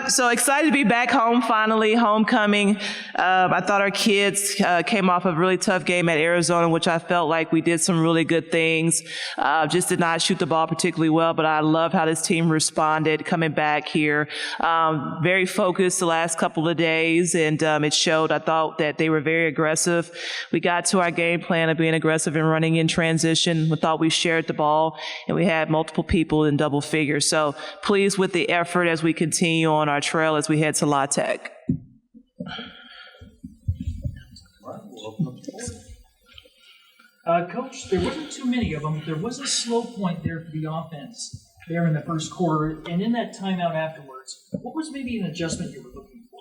So excited to be back home finally, homecoming. I thought our kids came off a really tough game at Arizona, which I felt like we did some really good things. Just did not shoot the ball particularly well, but I love how this team responded coming back here. Very focused the last couple of days, and it showed. I thought that they were very aggressive. We got to our game plan of being aggressive and running in transition. We thought we shared the ball, and we had multiple people in double figures. So pleased with the effort as we continue on our trail as we head to La Tech. Coach, there wasn't too many of them, but there was a slow point there for the offense there in the first quarter, and in that timeout afterwards, what was maybe an adjustment you were looking for?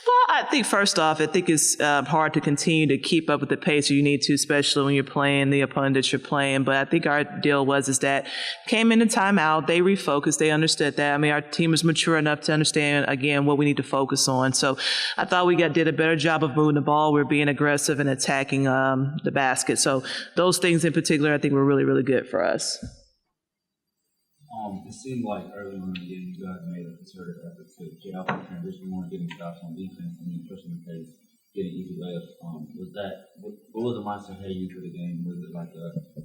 Well, I think first off, I think it's hard to continue to keep up with the pace you need to, especially when you're playing the opponent that you're playing. But I think our deal is that came in a timeout, they refocused, they understood that. I mean, our team is mature enough to understand, again, what we need to focus on. So I thought we did a better job of moving the ball. We're being aggressive and attacking the basket. So those things in particular, I think were really, really good for us. It seemed like early on in the game, you guys made a concerted effort to get out the transition more, getting shots on defense, and then pushing the pace, getting easy layups. What was the mindset heading into the game? Was it like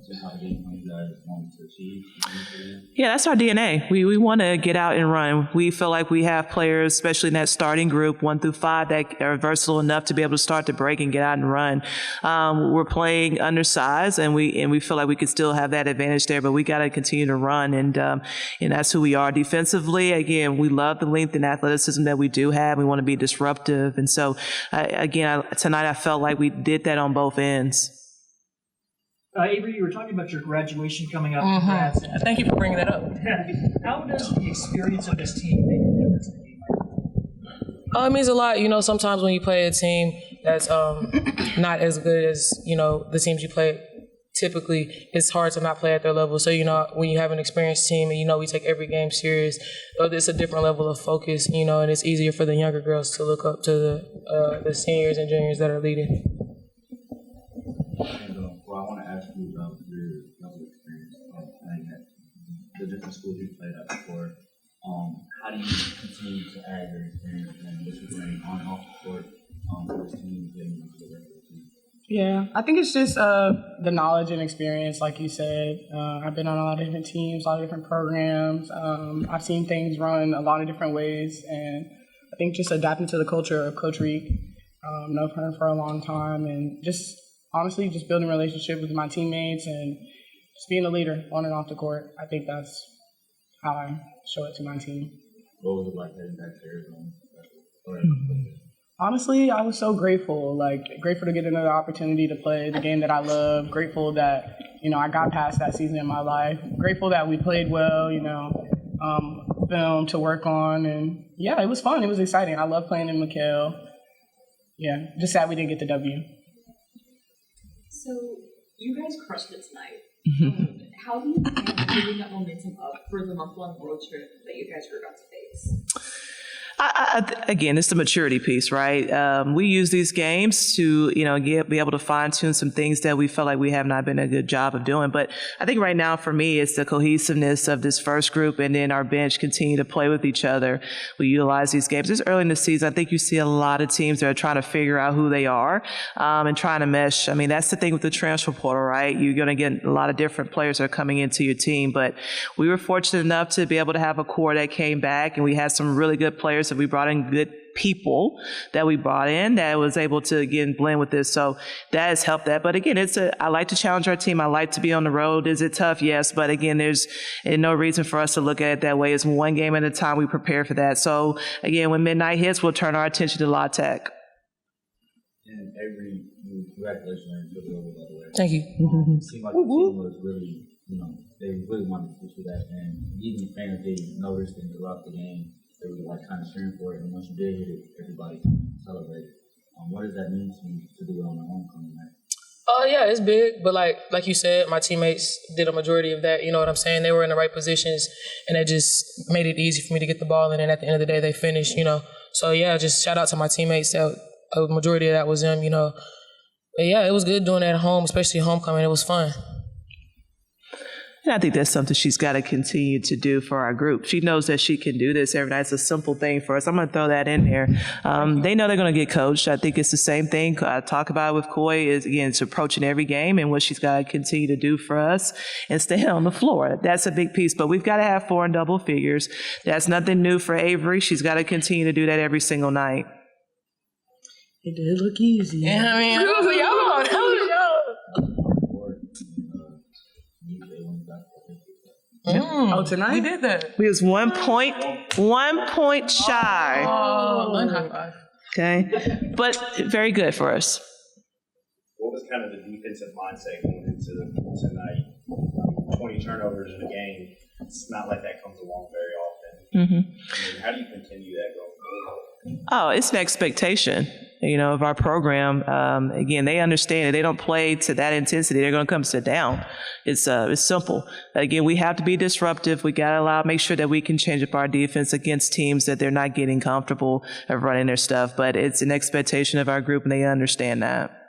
some type of game plan you guys wanted to achieve? Yeah, that's our DNA. We want to get out and run. We feel like we have players, especially in that starting group, 1 through 5, that are versatile enough to be able to start the break and get out and run. We're playing undersized, and we feel like we could still have that advantage there, but we got to continue to run, and that's who we are defensively. Again, we love the length and athleticism that we do have. We want to be disruptive, and so tonight I felt like we did that on both ends. Avery, you were talking about your graduation coming up. Congrats. Thank you for bringing that up. How does the experience of this team make a difference in the game? It means a lot. Sometimes when you play a team that's not as good as, the teams you play, typically it's hard to not play at their level. So, when you have an experienced team and, we take every game serious, it's a different level of focus, and it's easier for the younger girls to look up to the seniors and juniors that are leading. I want to ask you about your level of experience playing at the different schools you played at before. How do you continue to add your experience and what you're doing on and off the court for this team getting into the regular season? Yeah, I think it's just the knowledge and experience, like you said. I've been on a lot of different teams, a lot of different programs. I've seen things run a lot of different ways, and I think just adapting to the culture of Coach Reek. Known her for a long time, and just honestly just building a relationship with my teammates and just being a leader on and off the court. I think that's how I show it to my team. What was it like heading back to Arizona? Honestly, I was so grateful, grateful to get another opportunity to play the game that I love, grateful that, I got past that season in my life, grateful that we played well, film to work on, and yeah, it was fun, it was exciting. I love playing in McHale. Yeah, just sad we didn't get the W. So, you guys crushed it tonight. How do you plan on moving that momentum up for the month-long road trip that you guys are about to face? Again, it's the maturity piece, right? We use these games to, be able to fine-tune some things that we felt like we have not been a good job of doing. But I think right now, for me, it's the cohesiveness of this first group, and then our bench continue to play with each other. We utilize these games. It's early in the season. I think you see a lot of teams that are trying to figure out who they are and trying to mesh. I mean, that's the thing with the transfer portal, right? You're going to get a lot of different players that are coming into your team. But we were fortunate enough to be able to have a core that came back, and we had some really good players that we brought in, good people that we brought in that was able to, again, blend with this. So that has helped that. But again, I like to challenge our team. I like to be on the road. Is it tough? Yes. But again, there's no reason for us to look at it that way. It's one game at a time. We prepare for that. So again, when midnight hits, we'll turn our attention to La Tech. And Avery, congratulations on your goal, by the way. Thank you. It seemed like the team was really, they really wanted to push for that. And even the fans, they noticed and throughout the game, they were kind of cheering for it, and once you did hit it, everybody celebrated. What does that mean to you to do it on the homecoming night? Yeah, it's big, but like you said, my teammates did a majority of that. You know what I'm saying? They were in the right positions, and it just made it easy for me to get the ball in. And at the end of the day, they finished. So yeah, just shout out to my teammates. That a majority of that was them. But yeah, it was good doing it at home, especially homecoming. It was fun. And I think that's something she's got to continue to do for our group. She knows that she can do this every night. It's a simple thing for us. I'm going to throw that in there. They know they're going to get coached. I think it's the same thing I talk about with Koi is, again, it's approaching every game and what she's got to continue to do for us and stay on the floor. That's a big piece. But we've got to have 4 in double figures. That's nothing new for Avery. She's got to continue to do that every single night. It did look easy. Yeah, I mean, Oh, tonight? We did that. We was 1 point shy. Oh, one high five. Okay. But very good for us. What was kind of the defensive mindset going into tonight? 20 turnovers in a game. It's not like that comes along very often. I mean, how do you continue that going forward? Oh, it's an expectation, of our program. Again, they understand it. They don't play to that intensity. They're going to come sit down. It's simple. Again, we have to be disruptive. We got to make sure that we can change up our defense against teams that they're not getting comfortable of running their stuff. But it's an expectation of our group, and they understand that.